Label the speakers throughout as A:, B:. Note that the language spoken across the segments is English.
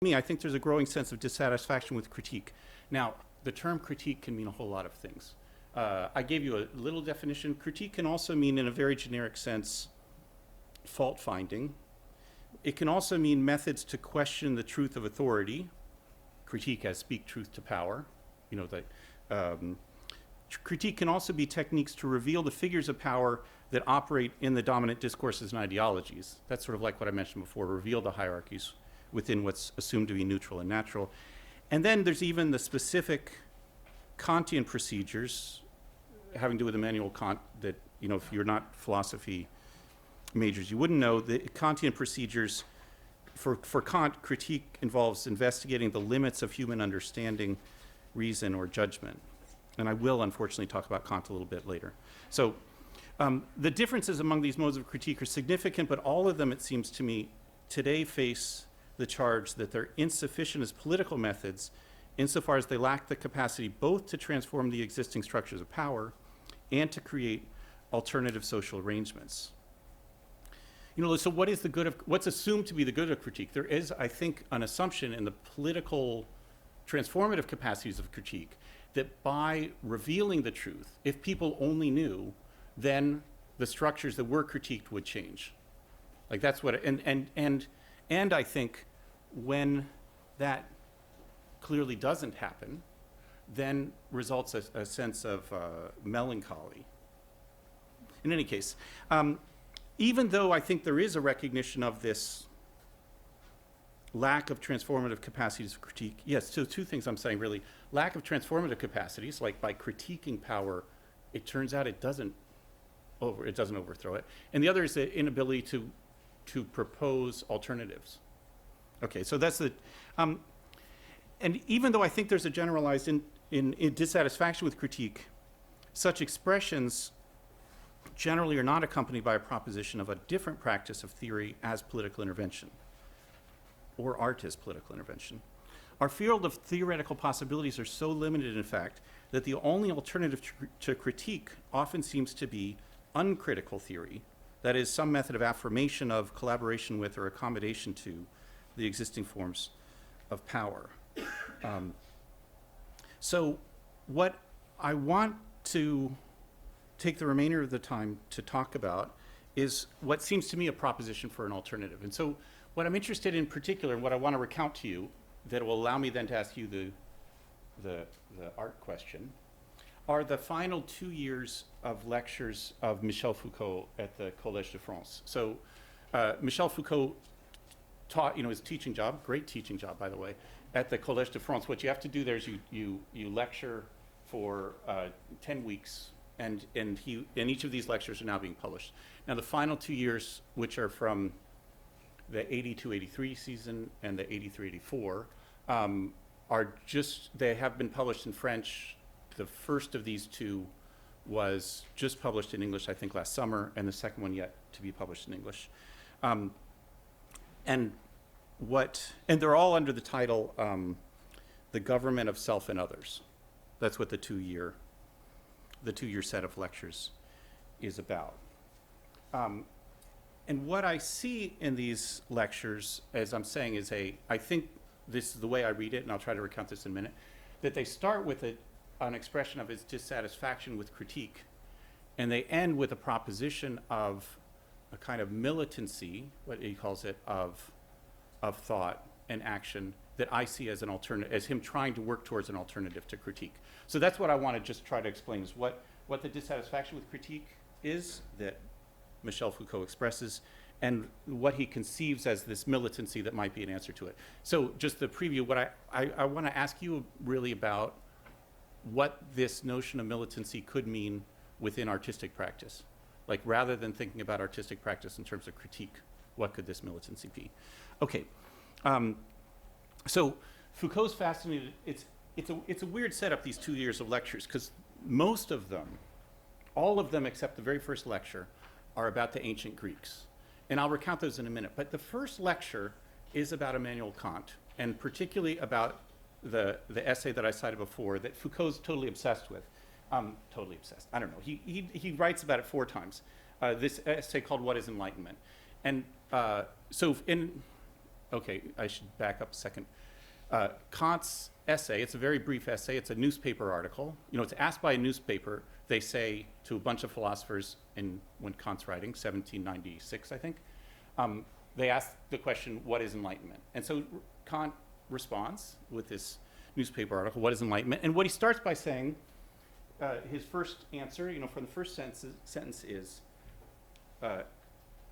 A: me, I think there's a growing sense of dissatisfaction with critique. Now, the term critique can mean a whole lot of things. I gave you a little definition. Critique can also mean, in a very generic sense, fault finding. It can also mean methods to question the truth of authority. Critique as speak truth to power. You know, critique can also be techniques to reveal the figures of power that operate in the dominant discourses and ideologies. That's sort of like what I mentioned before, reveal the hierarchies within what's assumed to be neutral and natural. And then there's even the specific Kantian procedures having to do with Immanuel Kant that, you know, if you're not philosophy majors, you wouldn't know. The Kantian procedures, for Kant, critique involves investigating the limits of human understanding, reason, or judgment. And I will, unfortunately, talk about Kant a little bit later. So the differences among these modes of critique are significant, but all of them, it seems to me, today face the charge that they're insufficient as political methods insofar as they lack the capacity both to transform the existing structures of power and to create alternative social arrangements. You know, so what is the good of, what's assumed to be the good of critique? There is, I think, an assumption in the political transformative capacities of critique that by revealing the truth, if people only knew, then the structures that were critiqued would change. Like that's what, and I think when that clearly doesn't happen, then results a sense of melancholy. In any case, even though I think there is a recognition of this lack of transformative capacities of critique, yes, so two things I'm saying really. Lack of transformative capacities, like by critiquing power, it turns out it doesn't overthrow it. And the other is the inability to propose alternatives. Okay, so that's the, and even though I think there's a generalized in dissatisfaction with critique, such expressions generally are not accompanied by a proposition of a different practice of theory as political intervention, or art as political intervention. Our field of theoretical possibilities are so limited, in fact, that the only alternative to critique often seems to be uncritical theory, that is, some method of affirmation of, collaboration with, or accommodation to the existing forms of power. So what I want to take the remainder of the time to talk about is what seems to me a proposition for an alternative. And so what I'm interested in particular, and what I want to recount to you, that will allow me then to ask you the art question, are the final 2 years of lectures of Michel Foucault at the Collège de France. So Michel Foucault taught, you know, his teaching job, great teaching job, by the way, at the Collège de France. What you have to do there is you lecture for 10 weeks, and each of these lectures are now being published. Now the final 2 years, which are from the 82-83 season and the 83-84, are just, they have been published in French. The first of these two was just published in English, I think, last summer, and the second one yet to be published in English. And they're all under the title, The Government of Self and Others. That's what the two-year set of lectures is about. And what I see in these lectures, as I'm saying, is I think this is the way I read it, and I'll try to recount this in a minute, that they start with an expression of his dissatisfaction with critique, and they end with a proposition of a kind of militancy, what he calls it, of thought and action that I see as an alternative, as him trying to work towards an alternative to critique. So that's what I want to just try to explain, is what the dissatisfaction with critique is that Michel Foucault expresses, and what he conceives as this militancy that might be an answer to it. So just the preview, what I want to ask you really about what this notion of militancy could mean within artistic practice. Like, rather than thinking about artistic practice in terms of critique, what could this militancy be? Okay, so Foucault's fascinated, it's a weird setup, these 2 years of lectures, because most of them, all of them except the very first lecture, are about the ancient Greeks. And I'll recount those in a minute. But the first lecture is about Immanuel Kant, and particularly about the essay that I cited before that Foucault's totally obsessed with. Totally obsessed, I don't know. He writes about it 4 times. This essay called What is Enlightenment? And so okay, I should back up a second. Kant's essay, it's a very brief essay, it's a newspaper article. You know, it's asked by a newspaper. They say to a bunch of philosophers when Kant's writing, 1796, I think, they ask the question, what is enlightenment? And so Kant responds with this newspaper article, what is enlightenment? And what he starts by saying, his first answer, you know, from the first sentence is,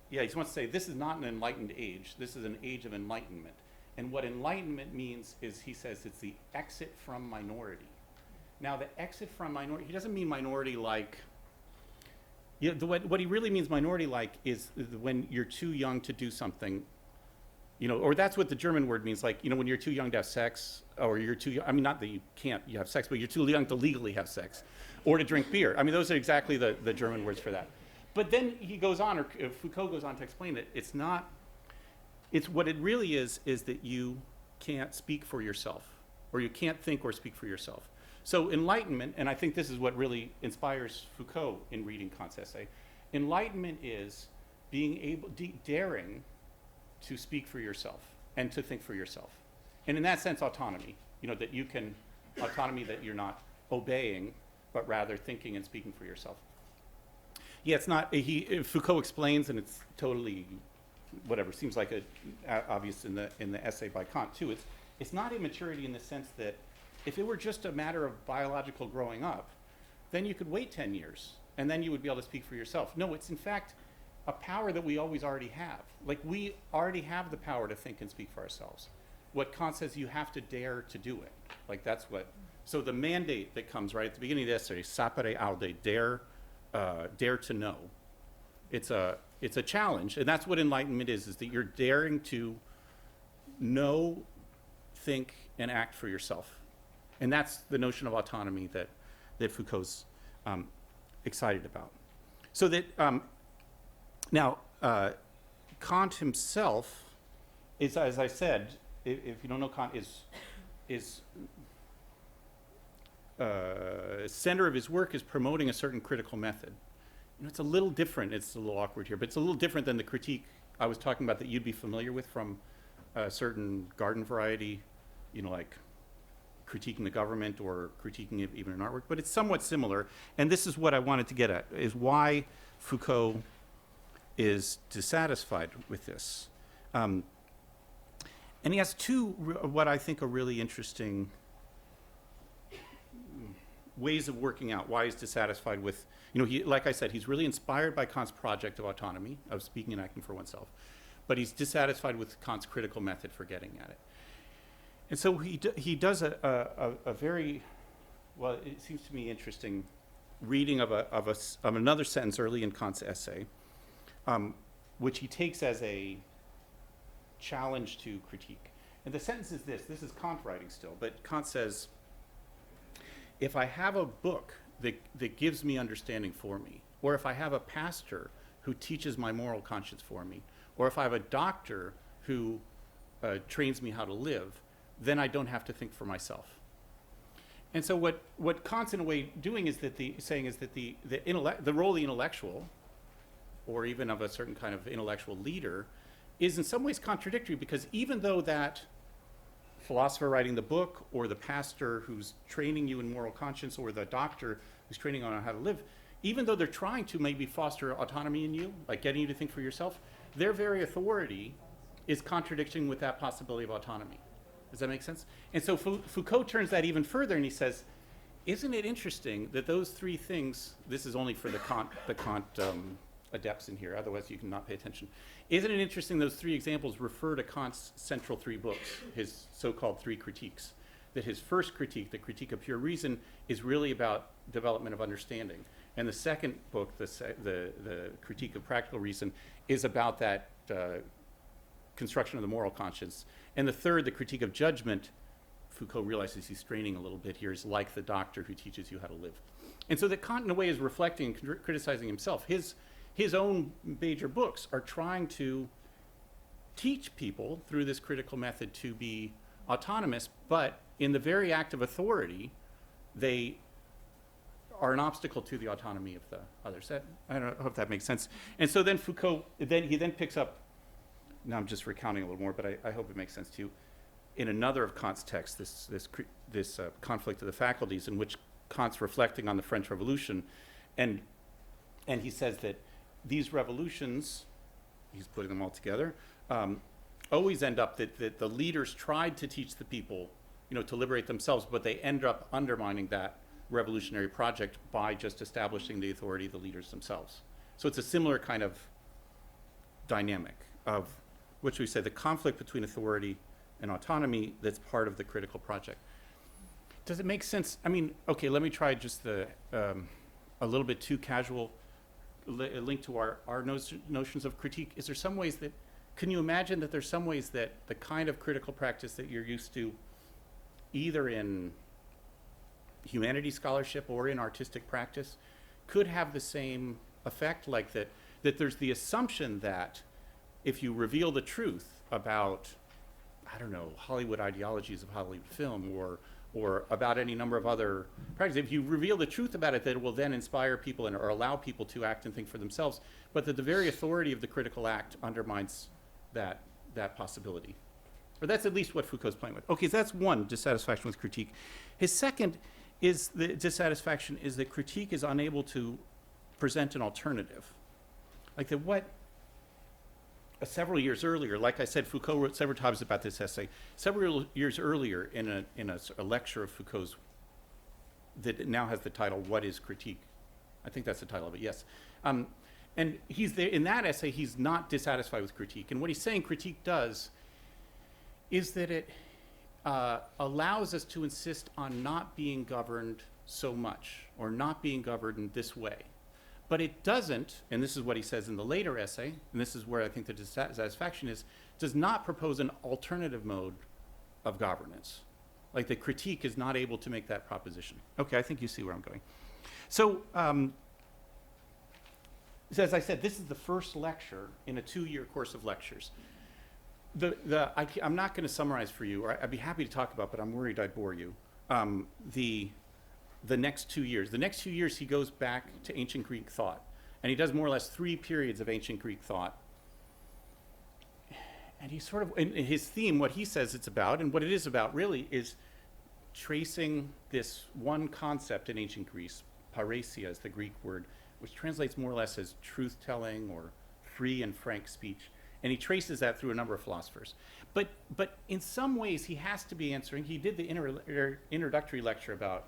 A: he wants to say, this is not an enlightened age, this is an age of enlightenment. And what enlightenment means is, he says, it's the exit from minority. Now, the exit from minority, he doesn't mean minority like, what he really means minority like is when you're too young to do something, you know, or that's what the German word means, like, you know, when you're too young to have sex, or you're too young, I mean, not that you have sex, but you're too young to legally have sex, or to drink beer. I mean, those are exactly the German words for that. But then he goes on, or Foucault goes on to explain that it's not, it's what it really is that you can't speak for yourself, or you can't think or speak for yourself. So enlightenment, and I think this is what really inspires Foucault in reading Kant's essay, enlightenment is being able, daring to speak for yourself and to think for yourself. And in that sense, autonomy, you know, that you can, autonomy that you're not obeying, but rather thinking and speaking for yourself. Yeah, it's not, Foucault explains, and it's totally, whatever, seems like obvious in the essay by Kant too. It's not immaturity in the sense that if it were just a matter of biological growing up, then you could wait 10 years and then you would be able to speak for yourself. No, it's in fact a power that we always already have. Like, we already have the power to think and speak for ourselves. What Kant says, you have to dare to do it. Like, that's what, so the mandate that comes right at the beginning of the essay, sapere aude, dare to know. It's a challenge, and that's what enlightenment is that you're daring to know, think, and act for yourself. And that's the notion of autonomy that Foucault's excited about. So that, now, Kant himself is, as I said, if you don't know Kant, is center of his work is promoting a certain critical method. You know, it's a little different, it's a little awkward here, but it's a little different than the critique I was talking about that you'd be familiar with from a certain garden variety, you know, like critiquing the government or critiquing even an artwork, but it's somewhat similar. And this is what I wanted to get at, is why Foucault is dissatisfied with this. And he has two, what I think are really interesting ways of working out why he's dissatisfied with, you know, like I said, he's really inspired by Kant's project of autonomy, of speaking and acting for oneself, but he's dissatisfied with Kant's critical method for getting at it. And so he does a very, well, it seems to me interesting reading of another sentence early in Kant's essay, which he takes as a challenge to critique. And the sentence is this is Kant writing still, but Kant says, if I have a book that gives me understanding for me, or if I have a pastor who teaches my moral conscience for me, or if I have a doctor who trains me how to live, then I don't have to think for myself. And so what Kant's in a way doing is that the role of the intellectual, or even of a certain kind of intellectual leader, is in some ways contradictory, because even though that philosopher writing the book, or the pastor who's training you in moral conscience, or the doctor who's training on how to live, even though they're trying to maybe foster autonomy in you, like getting you to think for yourself, their very authority is contradicting with that possibility of autonomy. Does that make sense? And so Foucault turns that even further, and he says, isn't it interesting that those three things, this is only for the Kant adepts in here, otherwise you can not pay attention. Isn't it interesting those three examples refer to Kant's central three books, his so-called three critiques? That his first critique, the Critique of Pure Reason, is really about development of understanding. And the second book, the Critique of Practical Reason, is about that construction of the moral conscience. And the third, the Critique of Judgment, Foucault realizes he's straining a little bit here, is like the doctor who teaches you how to live. And so that Kant, in a way, is reflecting and criticizing himself. His own major books are trying to teach people through this critical method to be autonomous, but in the very act of authority, they are an obstacle to the autonomy of the others. I don't know if that makes sense. And so then Foucault, he then picks up now I'm just recounting a little more, but I hope it makes sense to you. In another of Kant's texts, this conflict of the faculties, in which Kant's reflecting on the French Revolution, and he says that these revolutions, he's putting them all together, always end up that the leaders tried to teach the people, to liberate themselves, but they end up undermining that revolutionary project by just establishing the authority of the leaders themselves. So it's a similar kind of dynamic of, which we say, the conflict between authority and autonomy that's part of the critical project. Does it make sense? I mean, okay, let me try just a little bit too casual link to our notions of critique. Is there some ways that, can you imagine that there's some ways that the kind of critical practice that you're used to, either in humanities scholarship or in artistic practice, could have the same effect, like that there's the assumption that if you reveal the truth about, I don't know, Hollywood ideologies of Hollywood film, or about any number of other practices, if you reveal the truth about it, that it will then inspire people or allow people to act and think for themselves, but that the very authority of the critical act undermines that possibility. Or that's at least what Foucault's playing with. Okay, so that's one dissatisfaction with critique. His second is the dissatisfaction is that critique is unable to present an alternative. Like that what several years earlier, like I said, Foucault wrote several times about this essay. Several years earlier in a lecture of Foucault's that now has the title, What is Critique? I think that's the title of it, yes. And he's there, in that essay, he's not dissatisfied with critique. And what he's saying critique does is that it allows us to insist on not being governed so much, or not being governed in this way. But it doesn't, and this is what he says in the later essay, and this is where I think the dissatisfaction is, does not propose an alternative mode of governance. Like the critique is not able to make that proposition. Okay, I think you see where I'm going. So, as I said, this is the first lecture in a 2-year course of lectures. I'm not going to summarize for you, or I'd be happy to talk about, but I'm worried I'd bore you, the next 2 years. The next 2 years, he goes back to ancient Greek thought. And he does more or less 3 periods of ancient Greek thought. And he sort of, in his theme, what he says it's about, and what it is about really, is tracing this one concept in ancient Greece, parrhesia is the Greek word, which translates more or less as truth-telling or free and frank speech. And he traces that through a number of philosophers. But in some ways, he has to be answering. He did the introductory lecture about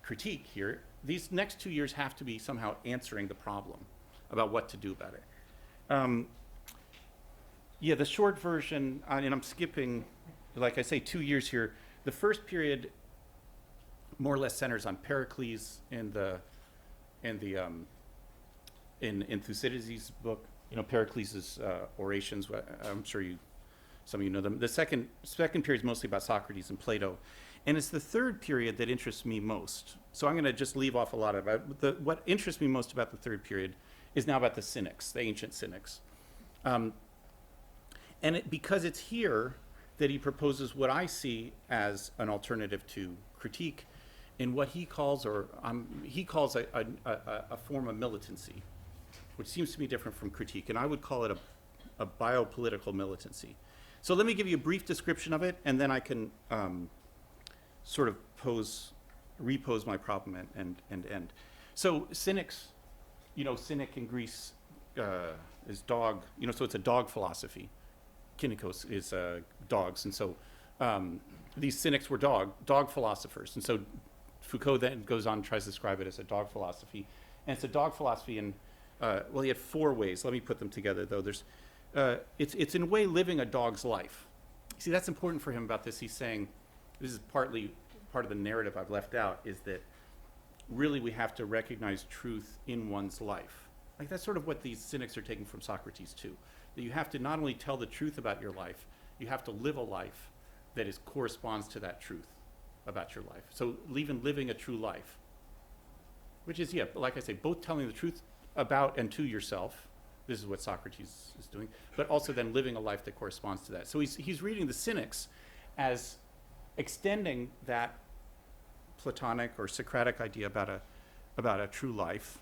A: critique here. These next 2 years have to be somehow answering the problem about what to do about it. Yeah, the short version, and I'm skipping, like I say, 2 years here. The first period more or less centers on Pericles in Thucydides' book. Pericles' orations. I'm sure some of you know them. The second period is mostly about Socrates and Plato. And it's the third period that interests me most. So I'm going to just leave off a lot of it. What interests me most about the third period is now about the Cynics, the ancient Cynics. Because it's here that he proposes what I see as an alternative to critique in what he calls, a form of militancy, which seems to be different from critique. And I would call it a biopolitical militancy. So let me give you a brief description of it, and then I can sort of repose my problem and end. So Cynics, Cynic in Greece is dog, so it's a dog philosophy. Kynikos is dogs, and so these Cynics were dog philosophers. And so Foucault then goes on and tries to describe it as a dog philosophy. And it's a dog philosophy in, he had 4 ways. Let me put them together, though. It's in a way living a dog's life. See, that's important for him about this. He's saying, this is partly part of the narrative I've left out, is that really we have to recognize truth in one's life. Like that's sort of what these Cynics are taking from Socrates too. That you have to not only tell the truth about your life, you have to live a life that corresponds to that truth about your life. So even living a true life, which is, like I say, both telling the truth about and to yourself. This is what Socrates is doing, but also then living a life that corresponds to that. So he's reading the Cynics as extending that Platonic or Socratic idea about a true life,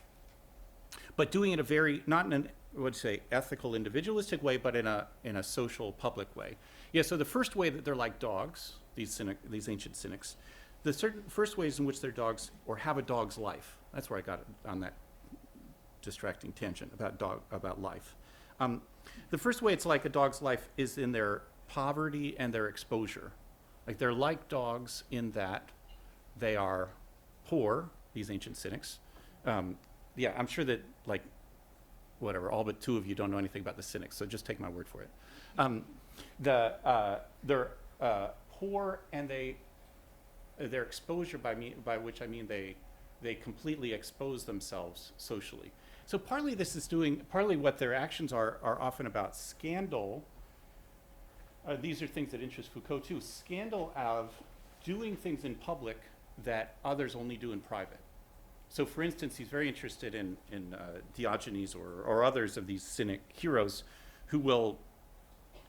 A: but doing it not in would say, ethical, individualistic way, but in a social, public way. Yeah, so the first way that they're like dogs, these ancient cynics, the first ways in which they're dogs or have a dog's life. That's where I got it on that distracting tangent about life. The first way it's like a dog's life is in their poverty and their exposure. Like they're like dogs in that they are poor, these ancient cynics. Yeah, I'm sure that like, whatever, all but two of you don't know anything about the cynics, so just take my word for it. They're poor and their exposure by which I mean they completely expose themselves socially. So partly what their actions are often about scandal. These are things that interest Foucault too. Scandal of doing things in public that others only do in private. So for instance, he's very interested in Diogenes or others of these Cynic heroes who will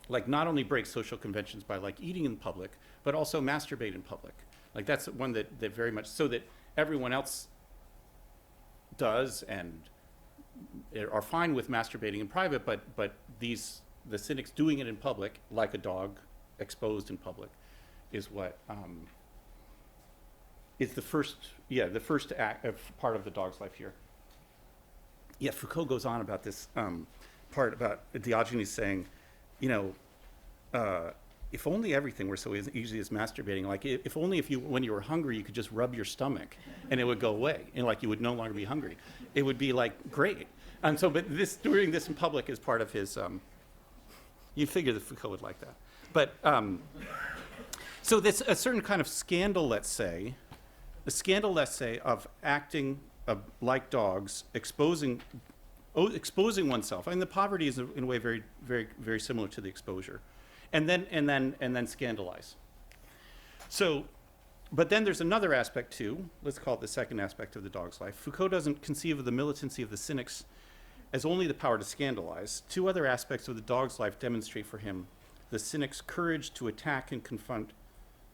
A: like not only break social conventions by like eating in public, but also masturbate in public. Like that's one that very much, so that everyone else does and are fine with masturbating in private, but the cynics doing it in public, like a dog exposed in public, is what is the first part of the dog's life here. Yeah, Foucault goes on about this part about Diogenes saying, if only everything were so easy as masturbating, like if only when you were hungry, you could just rub your stomach and it would go away, and like you would no longer be hungry. It would be like great. And so, but doing this in public is part of his, you'd figure that Foucault would like that. But, so that's a certain kind of scandal, let's say, of acting like dogs, exposing oneself. I mean, the poverty is in a way very, very, very similar to the exposure, and then scandalize. So, but then there's another aspect too. Let's call it the second aspect of the dog's life. Foucault doesn't conceive of the militancy of the cynics as only the power to scandalize. Two other aspects of the dog's life demonstrate for him the cynic's courage to attack and confront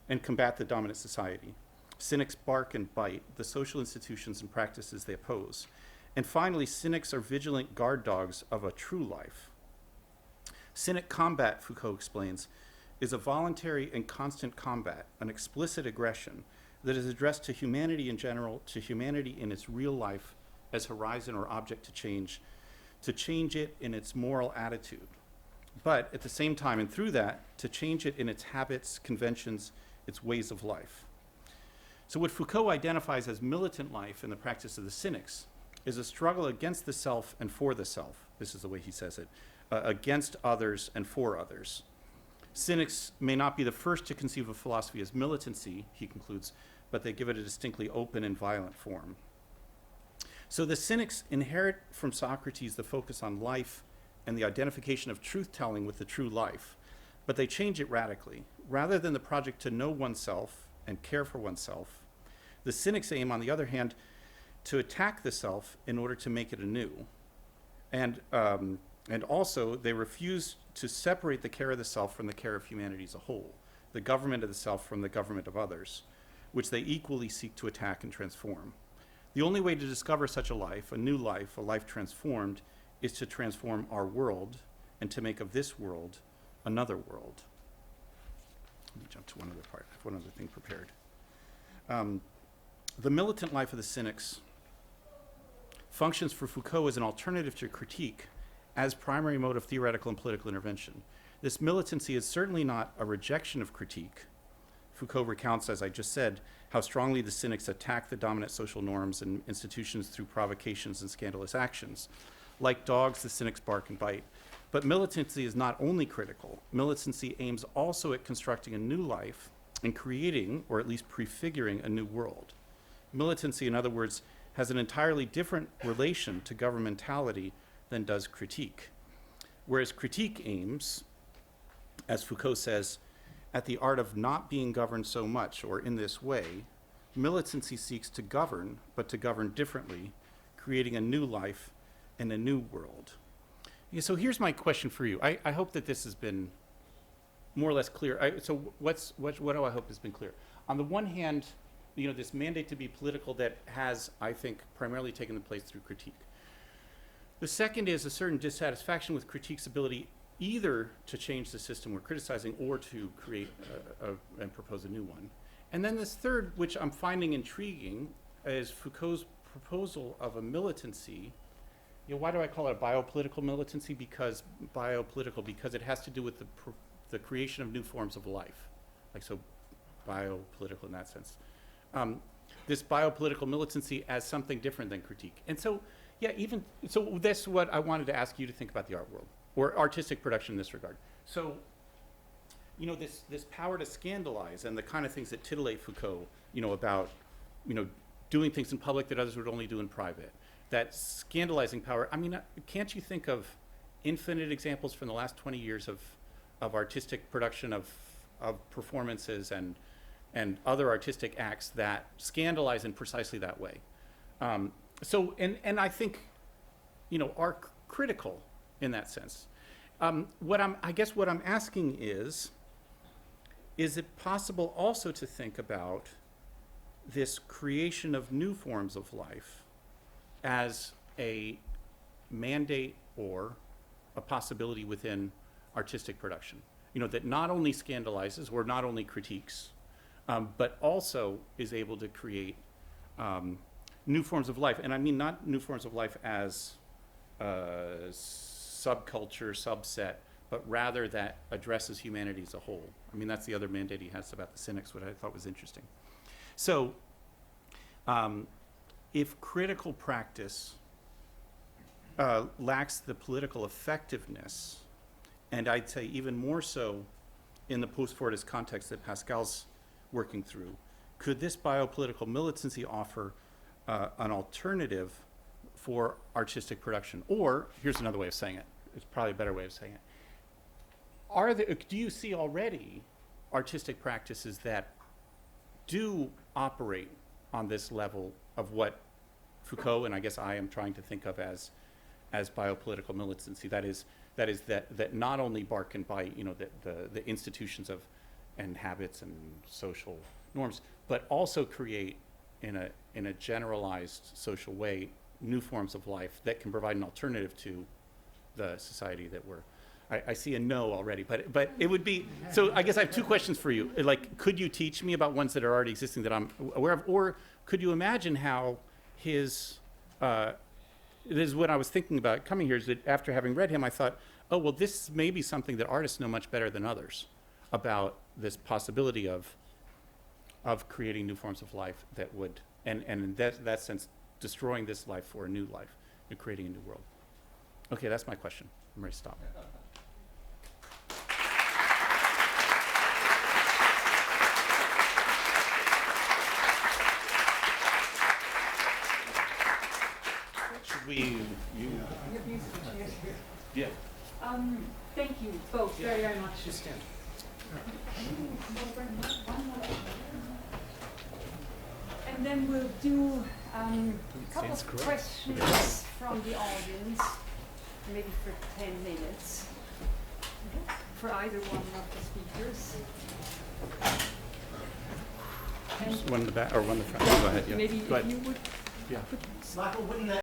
A: and combat the dominant society. Cynics bark and bite the social institutions and practices they oppose. And finally, cynics are vigilant guard dogs of a true life. Cynic combat, Foucault explains, is a voluntary and constant combat, an explicit aggression that is addressed to humanity in general, to humanity in its real life as horizon or object to change it in its moral attitude. But at the same time, and through that, to change it in its habits, conventions, its ways of life. So what Foucault identifies as militant life in the practice of the cynics is a struggle against the self and for the self. This is the way he says it, against others and for others. Cynics may not be the first to conceive of philosophy as militancy, he concludes, but they give it a distinctly open and violent form. So the cynics inherit from Socrates the focus on life and the identification of truth-telling with the true life, but they change it radically. Rather than the project to know oneself and care for oneself, the cynics aim, on the other hand, to attack the self in order to make it anew. And also, they refuse to separate the care of the self from the care of humanity as a whole, the government of the self from the government of others, which they equally seek to attack and transform. The only way to discover such a life, a new life, a life transformed, is to transform our world and to make of this world another world. Let me jump to one other part. I have one other thing prepared. The militant life of the cynics functions for Foucault as an alternative to critique as primary mode of theoretical and political intervention. This militancy is certainly not a rejection of critique. Foucault recounts, as I just said, how strongly the cynics attack the dominant social norms and institutions through provocations and scandalous actions. Like dogs, the cynics bark and bite. But militancy is not only critical. Militancy aims also at constructing a new life and creating, or at least prefiguring, a new world. Militancy, in other words, has an entirely different relation to governmentality than does critique. Whereas critique aims, as Foucault says, at the art of not being governed so much or in this way, militancy seeks to govern, but to govern differently, creating a new life and a new world. Yeah, so here's my question for you. I hope that this has been more or less clear. So what do I hope has been clear? On the one hand, this mandate to be political that has, I think, primarily taken the place through critique. The second is a certain dissatisfaction with critique's ability either to change the system we're criticizing or to create and propose a new one. And then this third, which I'm finding intriguing, is Foucault's proposal of a militancy. You know, why do I call it a biopolitical militancy? Because it has to do with the creation of new forms of life. Like, so biopolitical in that sense. This biopolitical militancy as something different than critique. And so, yeah, so that's what I wanted to ask you to think about the art world, or artistic production in this regard. So, you know, this power to scandalize and the kind of things that titillate Foucault, you know, about, you know, doing things in public that others would only do in private. That scandalizing power, I mean, can't you think of infinite examples from the last 20 years of artistic production of performances and other artistic acts that scandalize in precisely that way? So, and I think, you know, are critical in that sense. I guess what I'm asking is it possible also to think about this creation of new forms of life as a mandate or a possibility within artistic production? You know, that not only scandalizes or not only critiques, but also is able to create new forms of life. And I mean not new forms of life as subculture, subset, but rather that addresses humanity as a whole. I mean, that's the other mandate he has about the Cynics, which I thought was interesting. So, if critical practice lacks the political effectiveness, and I'd say even more so in the post-Fordist context that Pascal's working through, could this biopolitical militancy offer an alternative for artistic production? Or, here's another way of saying it, it's probably a better way of saying it. Do you see already artistic practices that do operate on this level of what Foucault, and I guess I am trying to think of as biopolitical militancy? That is that not only bark and bite, you know, the institutions of and habits and social norms, but also create in a generalized social way new forms of life that can provide an alternative to the society that we're. I see a no already, but it would be, so I guess I have two questions for you. Like, could you teach me about ones that are already existing that I'm aware of, or could you imagine how this is what I was thinking about coming here, is that after having read him, I thought, oh, well, this may be something that artists know much better than others about this possibility of creating new forms of life that would, and in that sense, destroying this life for a new life and creating a new world. Okay, that's my question. I'm ready to stop. Yeah.
B: Thank you both very, very much.
A: Just stand.
B: And then we'll do a couple of questions from the audience, maybe for 10 minutes, for either one of the speakers.
A: Just one in the back or one in the front. Go ahead. Yeah.
B: Maybe
A: Go ahead.
B: if you would.
A: Yeah.
C: Michael, wouldn't that